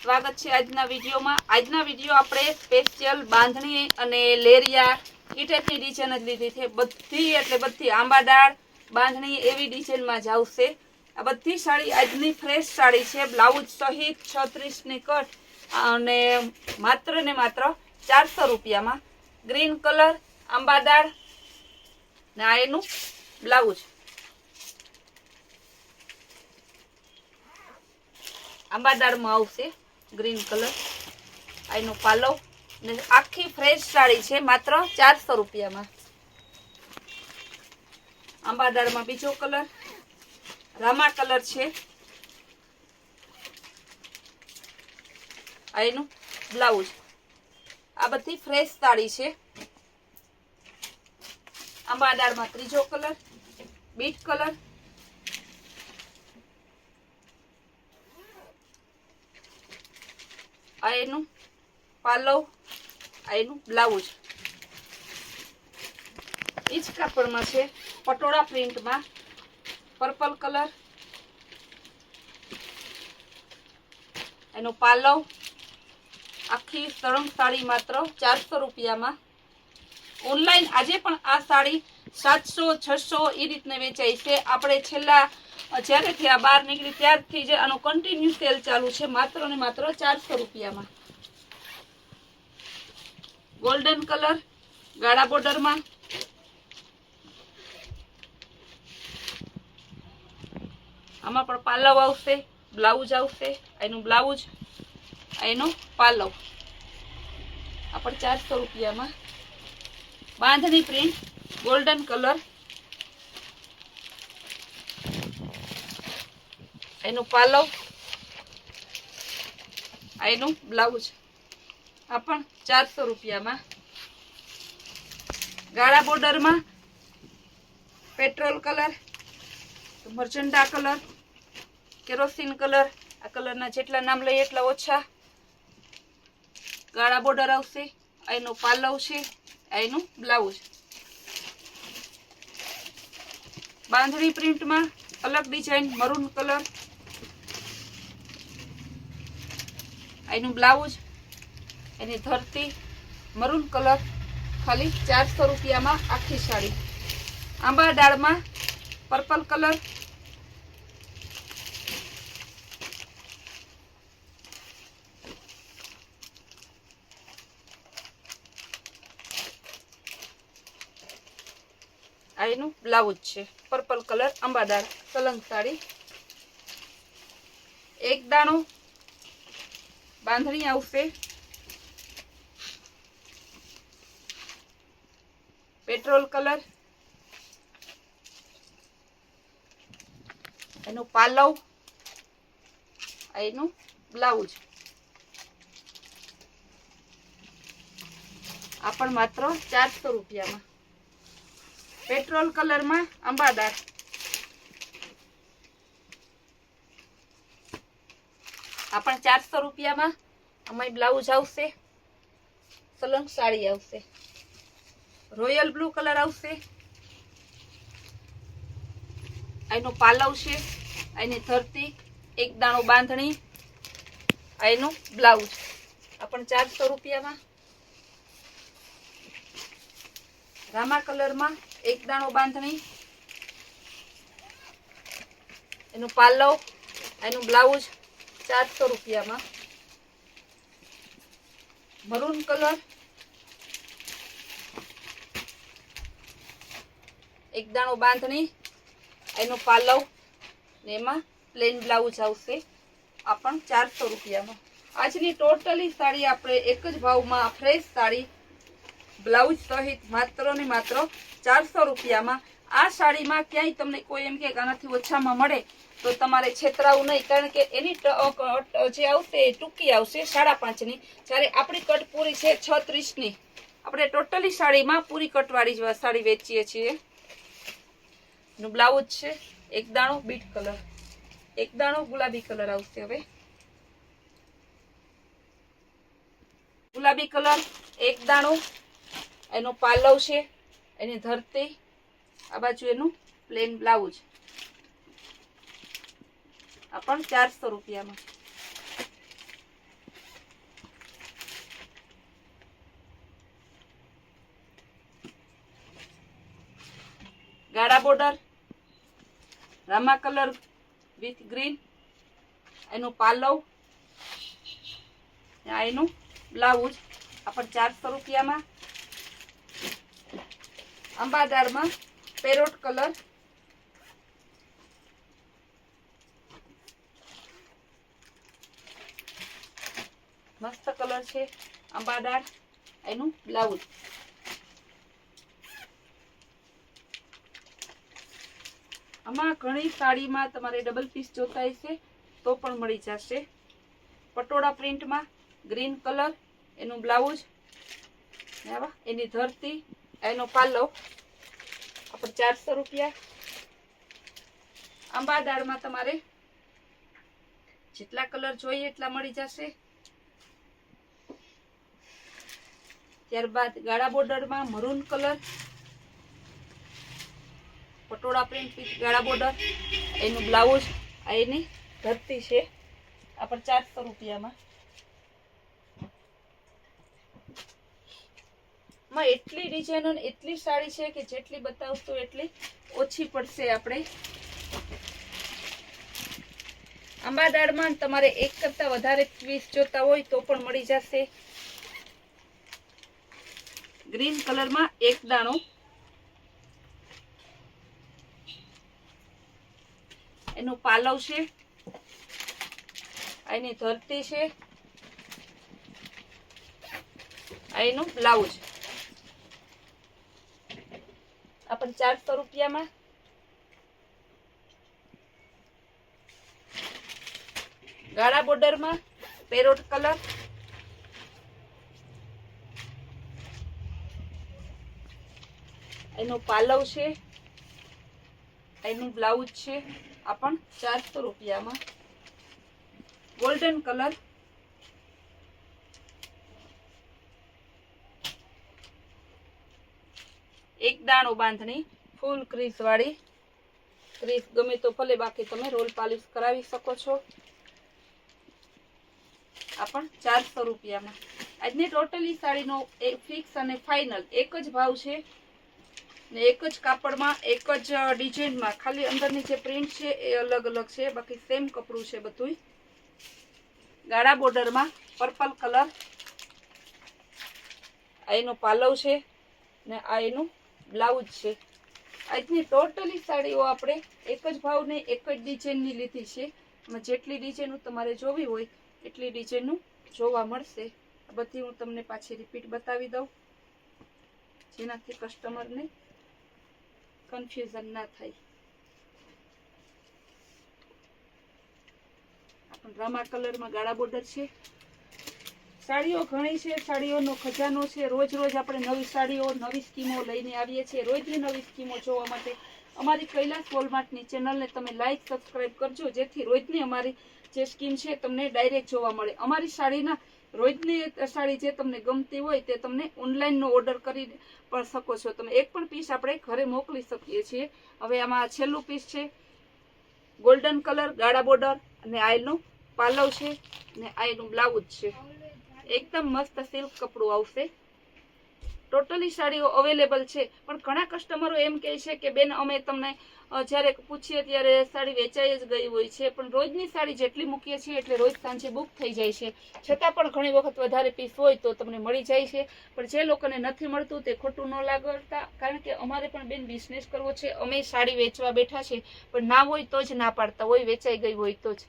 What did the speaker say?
સ્વાગત છે આજના વિડીયોમાં। આજના વિડીયો આપણે સ્પેશિયલ બાંધણી અને લેરિયા ઈ ટાઈપની ડિઝાઇન જ લીધી છે। બધી એટલે બધી આંબાડાળ બાંધણી એવી ડિઝાઇનમાં જ આવશે। આ બધી સાડી આજની ફ્રેશ સાડી છે, બ્લાઉઝ સહિત 36ની કટ અને માત્ર ને માત્ર 400 રૂપિયામાં। ગ્રીન કલર આંબાડાળ ને આ એનું બ્લાઉઝ આંબાડાળમાં આવશે ગ્રીન કલર। આ એનો પાલવ ને આખી ફ્રેશ સાડી છે માત્ર 400 રૂપિયામાં। આંબાડાળમાં બીજો કલર રામા કલર છે, આ એનું બ્લાઉઝ। આ બધી ફ્રેશ સાડી છે। આંબાડાળમાં ત્રીજો કલર બીટ કલર, આ એનું પાલવ, આ એનું બ્લાઉઝ। ઈ જ કાપડમાં છે પટોળા પ્રિન્ટમાં પર્પલ કલર, એનો પાલવ। આખી સળંગ સાડી માત્ર 400 રૂપિયામાં। ઓનલાઈન આજે પણ આ સાડી 700 600 એ રીતને વેચાય છે। આપણે છેલ્લા જ્યારેથી આ બહાર નીકળી ત્યારથી જ આનો કન્ટિન્યુ સેલ ચાલુ છે, માત્ર ને માત્ર 400 રૂપિયામાં। ગોલ્ડન કલર ગાળા બોર્ડરમાં, આમાં પણ પાલવ આવશે, બ્લાઉઝ આવશે। એનું બ્લાઉઝ, એનો પાલવ, આ પણ 400 રૂપિયામાં। બાંધણી પ્રિન્ટ ગોલ્ડન કલર, એનું પાલવ, એનું બ્લાઉઝ, આ પણ 400 રૂપિયામાં। ગાળા બોર્ડરમાં પેટ્રોલ કલર, મર્ચન્ડા કલર, કેરોસીન કલર, આ કલરના જેટલા નામ લઈએ એટલા ઓછા। ગાળા બોર્ડર આવશે, એનો પાલવ છે, એનું બ્લાઉઝ। બાંધણી પ્રિન્ટમાં અલગ ડિઝાઇન મરૂન કલર, એનું બ્લાઉઝ, એની ધરતી મરૂન કલર, ખાલી 400 રૂપિયામાં આખી સાડી। આંબાડાળમાં પર્પલ કલર, આ એનું બ્લાઉઝ છે પર્પલ કલર આંબાડાળ સલંગ સાડી। એક દાણો બાંધણી આવશે, પેટ્રોલ કલર, એનો પાલવ, એનું બ્લાઉઝ, આ પણ માત્ર 400 રૂપિયામાં। પેટ્રોલ કલરમાં આંબાડાળ, આ પણ 400 રૂપિયામાં। આમાં બ્લાઉઝ આવશે, સલંગ સાડી આવશે। રોયલ બ્લુ કલર આવશે, એનો પાલવ છે, એની ધરતી, એક દાણો બાંધણી, એનું બ્લાઉઝ, આ પણ 400 રૂપિયામાં। રામા કલરમાં એક દાણો બાંધણી, એનું પાલવ, એનું બ્લાઉઝ, 400 રૂપિયામાં। મરૂન કલર એક દાણો બાંધણી, એનો પાલવ ને એમાં પ્લેન બ્લાઉઝ આવશે, આ પણ 400 રૂપિયામાં। આજની ટોટલી સાડી આપણે એક જ ભાવમાં ફ્રેશ સાડી બ્લાઉઝ સહિત માત્ર ને માત્ર 400 રૂપિયામાં। આ સાડીમાં ક્યાંય તમને કોઈ એમ કે આનાથી ઓછામાં મળે તો તમારે છેતરાવું નહીં, કારણ કે એની જે આવશે એ ટૂંકી આવશે 5.5ની, જ્યારે આપણી કટ પૂરી છે 36ની। આપણે ટોટલી સાડીમાં પૂરી કટવાળી જ સાડી વેચીએ છીએ। નું બ્લાઉઝ છે એક દાણો બીટ કલર, એક દાણો ગુલાબી કલર આવશે। હવે ગુલાબી કલર એક દાણો, એનો પાલવ છે, એની ધરતી, આ બાજુ એનું પ્લેન બ્લાઉઝ, આ પણ 400 રૂપિયામાં। Border, Rama colour with green, એનું પાલવ, આ એનું બ્લાઉઝ આપણે 400 રૂપિયામાં. અંબાદારમાં પેરોટ કલર, મસ્ત કલર છે અંબાદાર, એનું બ્લાઉઝ. આમાં ઘણી સાડીમાં તમારે ડબલ પીસ જોતા હશે તો પણ મળી જશે. પટોળા પ્રિન્ટમાં ગ્રીન કલર, એનું બ્લાઉઝ, એની ધરતી, એનો પાલવ આપણે 400 રૂપિયા. અંબાદારમાં તમારે જેટલા કલર જોઈએ એટલા મળી જશે. ત્યારબાદ ગાળા બોર્ડરમાં maroon colour, patola print with ગાળા બોર્ડર, એનું બ્લાઉઝ, એની ધરતી છે આપણે 400 રૂપિયામાં. માં એટલી ડિઝાઇનો એટલી સાડી છે કે જેટલી બતાવશું એટલી ઓછી પડશે. આપણે અંબાદારમાં તમારે એક કરતા વધારે પીસ જોતા હોય તો પણ મળી જશે. ગ્રીન કલરમાં એક દાણો, એનું પાલવ છે, એની ધરતી છે, એનું બ્લાઉઝ આપણે 400 રૂપિયામાં. ગાળા બોર્ડરમાં પેરોટ કલર, એનું પાલવ છે, એનું બ્લાઉઝ છે આપણ 400 રૂપિયામાં. ગોલ્ડન કલર, એક દાણો બાંધણી, ફૂલ ક્રીસ વાળી. ક્રીસ ગમે તો ભલે, બાકી તમે રોલ પાલિશ કરાવી શકો છો. આ પણ 400 રૂપિયામાં. આજની ટોટલી સાડીનો ફિક્સ અને ફાઇનલ એક જ ભાવ છે ને એક જ કાપડમાં એક જ ડિઝાઇનમાં. ખાલી અંદરની જે પ્રિન્ટ છે એ અલગ અલગ છે, બાકી સેમ કપડું છે બધું. ગાળા બોર્ડરમાં પર્પલ કલર, આ એનો પાલવ છે ને આ એનું બ્લાઉઝ છે. આજની ટોટલી સાડીઓ આપણે એક જ ભાવને એક જ ડિઝાઇનની લીધી છે. જેટલી ડિઝાઇનો તમારે જોવી હોય એટલી ડિઝાઇનનું જોવા મળશે. બધી હું તમને પાછી રિપીટ બતાવી દઉં, જેનાથી કસ્ટમરને કન્ફ્યુઝન ના થાય. રામા કલરમાં ગાળા બોર્ડર છે. સાડીઓ ઘણી છે, સાડીઓનો ખજાનો છે. રોજ રોજ આપણે નવી સાડીઓ, નવી સ્કીમો લઈને આવીએ છીએ. રોજની નવી સ્કીમો જોવા માટે અમારી કૈલાસ વોલમાર્ટની ચેનલને તમે લાઈક, સબસ્ક્રાઇબ કરજો, જેથી રોજની અમારી જે સ્કીમ છે તમને ડાયરેક્ટ જોવા મળે. અમારી સાડીના રોજની સાડી જે તમને ગમતી હોય તે તમને ઓનલાઈનનો ઓર્ડર કરી પણ શકો છો. તમે એક પણ પીસ આપણે ઘરે મોકલી શકીએ છીએ. હવે આમાં છેલ્લું પીસ છે ગોલ્ડન કલર, ગાળા બોર્ડર, અને આયનું પાલવ છે ને આયનું બ્લાઉઝ છે. એકદમ મસ્ત સિલ્ક કપડું આવશે. ટોટલી સાડીઓ અવેલેબલ છે, પણ ઘણા કસ્ટમરો એમ કહે છે કે બેન અમે તમને જ્યારે પૂછીએ ત્યારે સાડી વેચાઈ જ ગઈ હોય છે. પણ રોજની સાડી જેટલી મૂકીએ છીએ એટલે રોજ સાંજે બુક થઈ જાય છે. છતાં પણ ઘણી વખત વધારે પીસ હોય તો તમને મળી જાય છે. પણ જે લોકોને નથી મળતું તે ખોટું ન લાગતા, કારણ કે અમારે પણ બેન બિઝનેસ કરવો છે. અમે સાડી વેચવા બેઠા છે, પણ ના હોય તો જ ના પાડતા હોય, વેચાઈ ગઈ હોય તો જ.